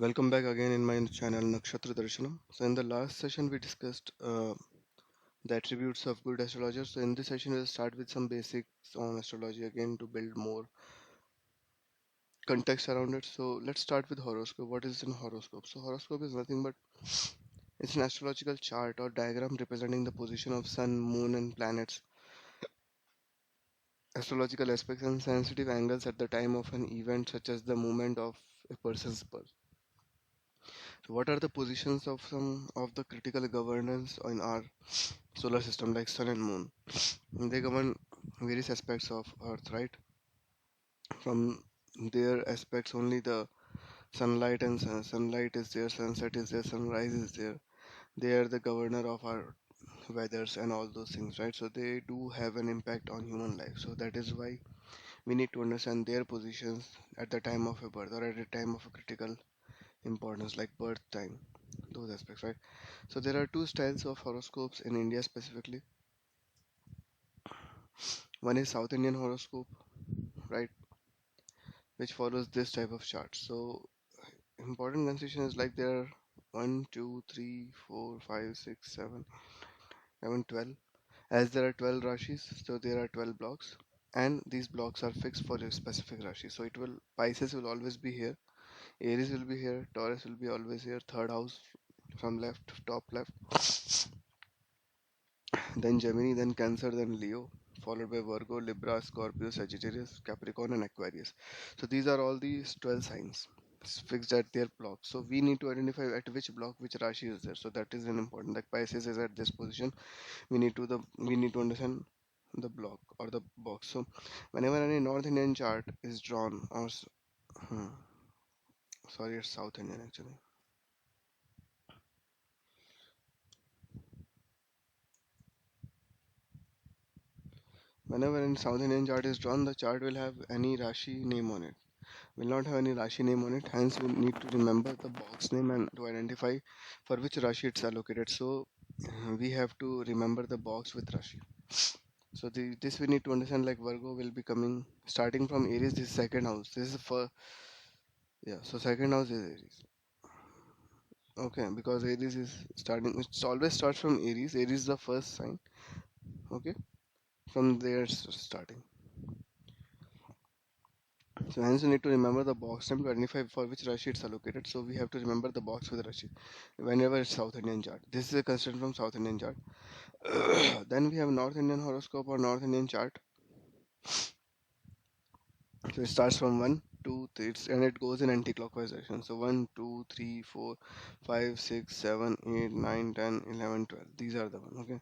Welcome back again in my channel Nakshatra Darshanam. So in the last session we discussed the attributes of good astrologers. So in this session we'll start with some basics on astrology again to build more context around it. So let's start with horoscope. What is an horoscope? So horoscope is nothing but it's an astrological chart or diagram representing the position of sun, moon and planets, astrological aspects and sensitive angles at the time of an event such as the moment of a person's birth. So what are the positions of some of the critical governance in our solar system like sun and moon? They govern various aspects of earth, right? From their aspects only the sunlight and sunlight is there, sunset is there, sunrise is there. They are the governor of our weathers and all those things, right? So they do have an impact on human life. So that is why we need to understand their positions at the time of a birth or at a time of a critical importance like birth time, those aspects, right? So there are two styles of horoscopes in India specifically. One is South Indian horoscope, right, which follows this type of chart. So important constitution is like there are 1, 2, 3, 4, 5, 6, 7, 11, 12. As there are 12 Rashis, so there are 12 blocks, and these blocks are fixed for a specific Rashi. So it will Pisces will always be here, Aries will be here, Taurus will be always here, third house from left, top left, then Gemini, then Cancer, then Leo, followed by Virgo, Libra, Scorpio, Sagittarius, Capricorn, and Aquarius. So these are all the 12 signs fixed at their block. So we need to identify at which block which Rashi is there. So that is an important. Like Pisces is at this position. We need to understand the block or the box. So whenever any North Indian chart is drawn, or hmm, sorry, it's South Indian actually. Whenever any South Indian chart is drawn, the chart will have any Rashi name on it. Will not have any Rashi name on it. Hence, we need to remember the box name and to identify for which Rashi it's allocated. So, we have to remember the box with Rashi. So, this we need to understand. Like Virgo will be coming starting from Aries. This is second house. This is first. Yeah. So second house is Aries. Okay, because Aries is starting. It always starts from Aries. Aries is the first sign. Okay, from there it's starting. So hence we need to remember the box name to identify for which Rashi it's allocated. So we have to remember the box with Rashi whenever it's South Indian chart. This is a constraint from South Indian chart. Then we have North Indian horoscope or North Indian chart. So it starts from 1, 2, 3, and it goes in anti-clockwise direction. So 1, 2, 3, 4, 5, 6, 7, 8, 9, 10, 11, 12. These are the one. Okay.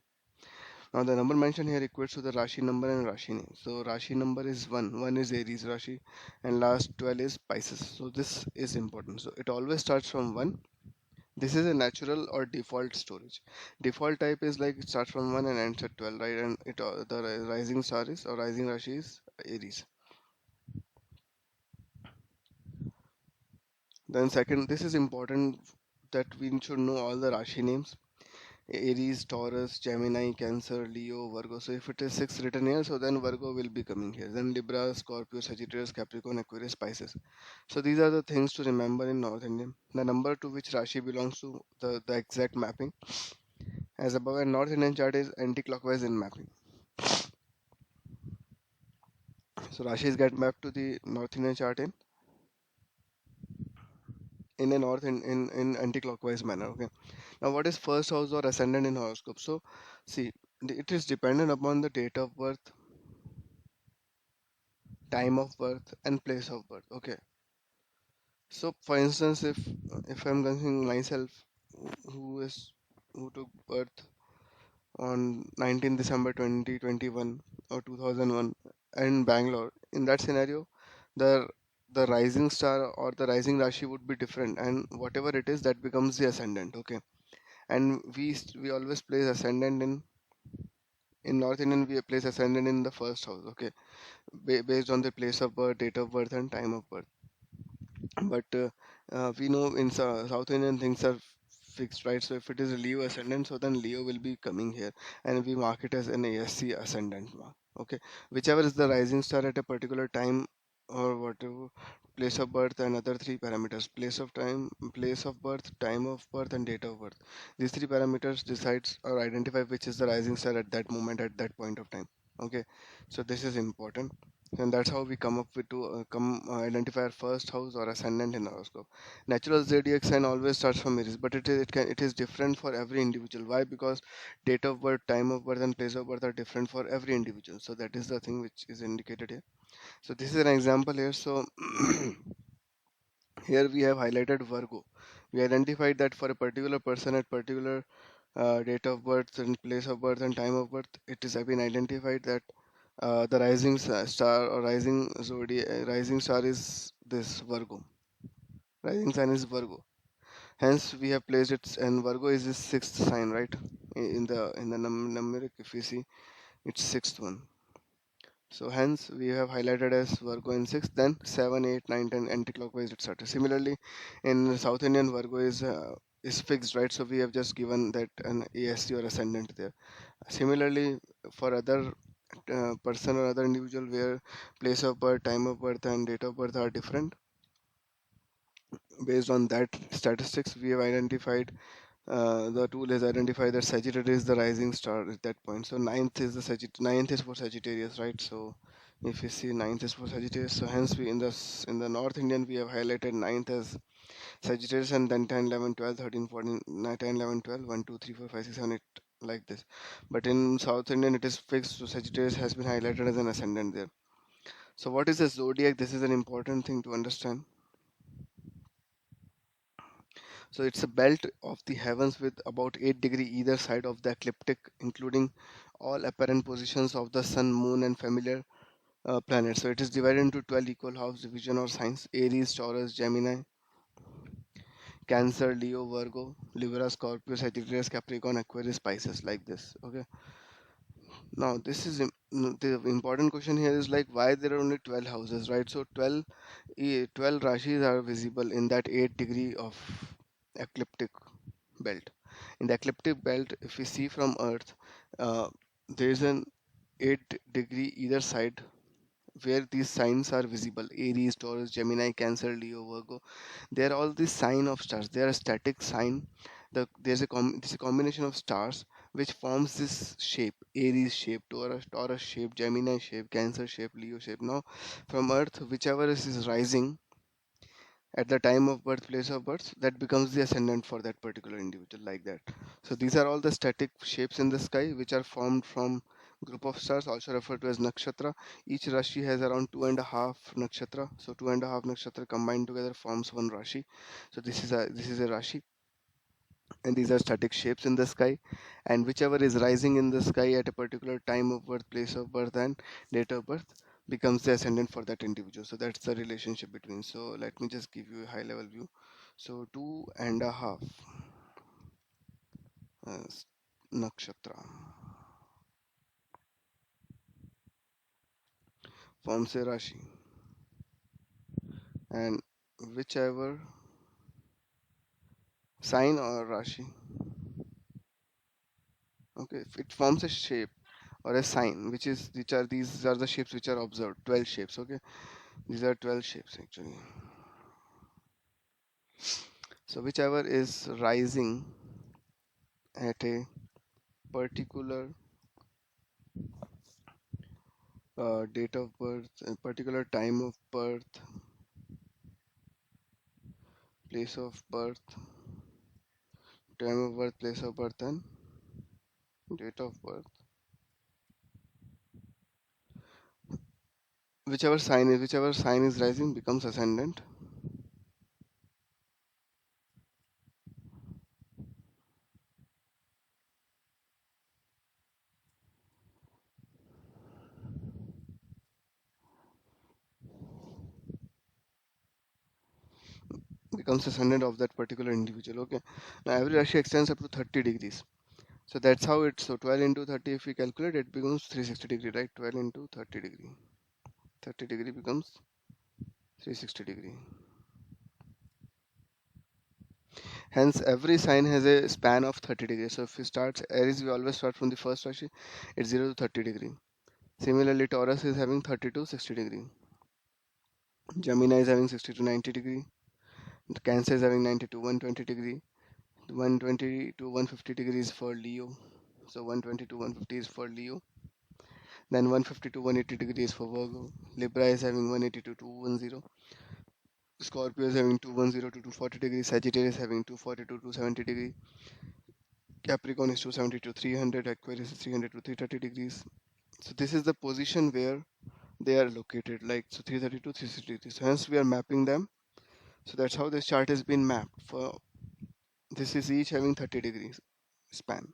Now the number mentioned here equates to the Rashi number and Rashi name. So Rashi number is 1. 1 is Aries Rashi and last 12 is Pisces. So this is important. So it always starts from 1. This is a natural or default storage. Default type is like it starts from 1 and ends at 12, right? And the rising star is or rising Rashi is Aries. Then second, this is important that we should know all the Rashi names. Aries, Taurus, Gemini, Cancer, Leo, Virgo. So if it is 6 written here, so then Virgo will be coming here. Then Libra, Scorpio, Sagittarius, Capricorn, Aquarius, Pisces. So these are the things to remember in North Indian. The number to which Rashi belongs to, the exact mapping. As above, and North Indian chart is anti-clockwise in mapping. So Rashis get mapped to the North Indian chart in a in anti-clockwise manner. Okay. Now, what is first house or ascendant in horoscope? So, see, it is dependent upon the date of birth, time of birth, and place of birth. Okay. So, for instance, if I'm considering myself, who is who took birth on 19 December 2021 or 2001 in Bangalore, in that scenario, the the rising star or the rising Rashi would be different, and whatever it is, that becomes the ascendant. Okay, and we always place ascendant in North Indian, we place ascendant in the first house. Okay, based on the place of birth, date of birth, and time of birth. But we know in South Indian things are fixed, right? So if it is a Leo ascendant, so then Leo will be coming here, and we mark it as an ASC ascendant mark. Okay, whichever is the rising star at a particular time or whatever, place of birth and other three parameters: place of birth, time of birth, and date of birth. These three parameters decides or identify which is the rising star at that moment, at that point of time. Okay, so this is important, and that's how we come up with to identify our first house or ascendant in horoscope. Natural zodiac sign always starts from Aries, but it is different for every individual. Why? Because date of birth, time of birth, and place of birth are different for every individual. So that is the thing which is indicated here. So this is an example here. So here we have highlighted Virgo. We identified that for a particular person at particular date of birth and place of birth and time of birth, it is been identified that the rising star or rising zodiac, rising star is this Virgo. Rising sign is Virgo. Hence we have placed it, and Virgo is the sixth sign, right? In the numeric, if we see, it's sixth one. So hence we have highlighted as Virgo in 6th, then 7, 8, 9, 10 anti-clockwise, etc. Similarly, in South Indian, Virgo is fixed, right? So we have just given that an ASC or ascendant there. Similarly, for other person or other individual where place of birth, time of birth, and date of birth are different, based on that statistics, we have identified the tool has identified that Sagittarius is the rising star at that point. So ninth is for Sagittarius, right? So if you see ninth is for Sagittarius, so hence we in the North Indian we have highlighted ninth as Sagittarius, and then 10, 11, 12, 13, 14, 9, 10, 11, 12, 1, 2, 3, 4, 5, 6, 7, 8, like this. But in South Indian it is fixed, so Sagittarius has been highlighted as an ascendant there. So what is a zodiac? This is an important thing to understand. So it's a belt of the heavens with about 8 degree either side of the ecliptic, including all apparent positions of the sun, moon, and familiar planets. So it is divided into 12 equal house division or signs: Aries, Taurus, Gemini, Cancer, Leo, Virgo, Libra, Scorpio, Sagittarius, Capricorn, Aquarius, Pisces, like this. Okay. Now the important question here is like why there are only 12 houses, right? So 12 rashis are visible in that 8 degree of ecliptic belt. In the ecliptic belt, if we see from Earth, uh, there is an 8 degree either side where these signs are visible: Aries, Taurus, Gemini, Cancer, Leo, Virgo. They are all the sign of stars. They are a static sign. There's a combination of stars which forms this shape: Aries shape, Taurus shape, Gemini shape, Cancer shape, Leo shape. Now, from Earth, whichever is rising at the time of birth, place of birth, that becomes the ascendant for that particular individual, like that. So these are all the static shapes in the sky which are formed from group of stars, also referred to as nakshatra. Each rashi has around two and a half nakshatra, so two and a half nakshatra combined together forms one rashi. So this is a rashi, and these are static shapes in the sky, and whichever is rising in the sky at a particular time of birth, place of birth, and date of birth becomes the ascendant for that individual. So that's the relationship between. So let me just give you a high level view. So two and a half uh, nakshatra forms a rashi, and whichever sign or rashi, okay, it forms a shape or a sign which are these are the shapes which are observed, 12 shapes. Okay, these are 12 shapes actually. So whichever is rising at a particular date of birth, a particular time of birth, place of birth, time of birth, place of birth, and date of birth. Whichever sign is rising becomes ascendant. Becomes ascendant of that particular individual. Okay. Now every rashi extends up to 30 degrees. So that's how it's, so 12 into 30, if we calculate, it becomes 360 degree, right? 12 into 30 degree. 30 degree becomes 360 degree. Hence, every sign has a span of 30 degrees. So if we start Aries, we always start from the first Rashi, it's 0 to 30 degree. Similarly, Taurus is having 30 to 60 degree. Gemini is having 60 to 90 degree. The Cancer is having 90 to 120 degree. 120 to 150 degrees for Leo. So 120 to 150 is for Leo. Then 150 to 180 degrees for Virgo. Libra is having 180 to 210. Scorpio is having 210 to 240 degrees. Sagittarius is having 240 to 270 degrees. Capricorn is 270 to 300. Aquarius is 300 to 330 degrees. So this is the position where they are located, like so 330 to 360 degrees. Hence we are mapping them. So that's how this chart has been mapped. For this is each having 30 degrees span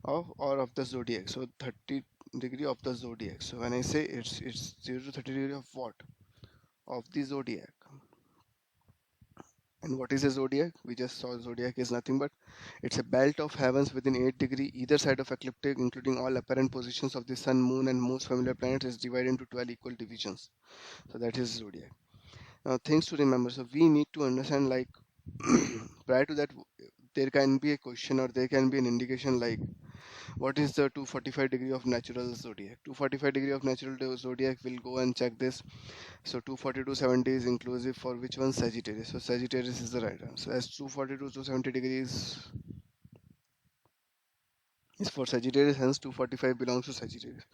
of the zodiac. So 30 degree of the zodiac. So when I say it's 0 to 30 degree of what? Of the zodiac. And what is a zodiac? We just saw zodiac is nothing but it's a belt of heavens within 8 degree either side of ecliptic, including all apparent positions of the sun, moon, and most familiar planets, is divided into 12 equal divisions. So that is zodiac. Now things to remember. So we need to understand, like prior to that, there can be a question or there can be an indication like what is the 245 degree of natural zodiac. 245 degree of natural zodiac, we'll go and check this. So 240 to 70 is inclusive for which one? Sagittarius. So Sagittarius is the right answer. As 240 to 270 degrees is for Sagittarius, hence 245 belongs to Sagittarius.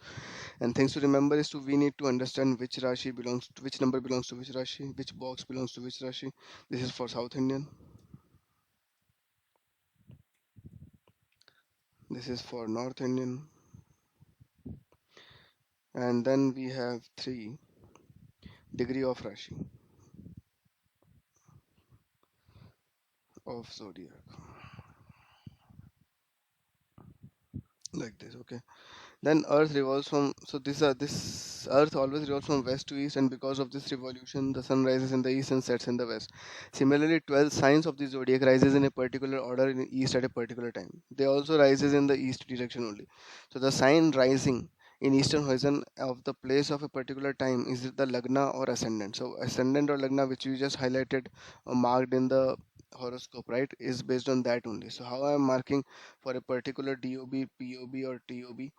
And things to remember is to we need to understand which Rashi belongs to which number belongs to which Rashi, which box belongs to which Rashi. This is for South Indian. This is for North Indian. And then we have 3 degree of Rashi of zodiac, like this. Okay. Then Earth revolves from, so this Earth always revolves from west to east, and because of this revolution, the sun rises in the east and sets in the west. Similarly, 12 signs of the zodiac rises in a particular order in the east at a particular time. They also rises in the east direction only. So the sign rising in eastern horizon of the place of a particular time is the lagna or ascendant. So ascendant or lagna, which you just highlighted or marked in the horoscope, right, is based on that only. So how I am marking for a particular DOB, POB, or TOB,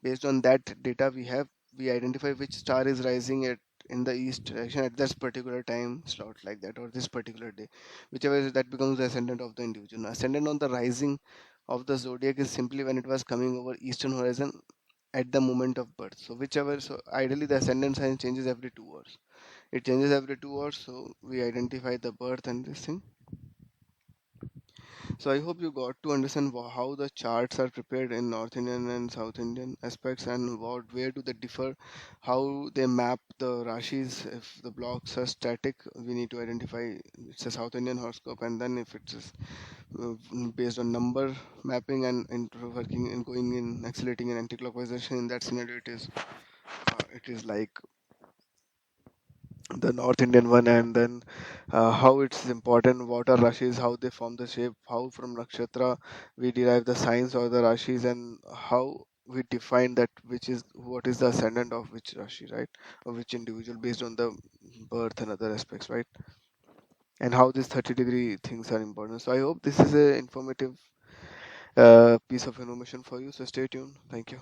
based on that data we have, we identify which star is rising at in the east direction at this particular time slot, like that, or this particular day, whichever is, that becomes the ascendant of the individual. Now, ascendant on the rising of the zodiac is simply when it was coming over eastern horizon at the moment of birth. So whichever, so ideally the ascendant sign changes every 2 hours. It changes every 2 hours, so we identify the birth and this thing. So I hope you got to understand how the charts are prepared in North Indian and South Indian aspects, and where do they differ, how they map the Rashis. If the blocks are static, we need to identify it's a South Indian horoscope, and then if it's based on number mapping and working and going in accelerating and anti-clockwise direction, in that scenario it is like the North Indian one, and then how it's important, what are Rashis, how they form the shape, how from Nakshatra we derive the signs or the Rashis, and how we define that which is what is the ascendant of which Rashi, right, of which individual based on the birth and other aspects, right, and how these 30-degree things are important. So I hope this is a informative piece of information for you. So stay tuned. Thank you.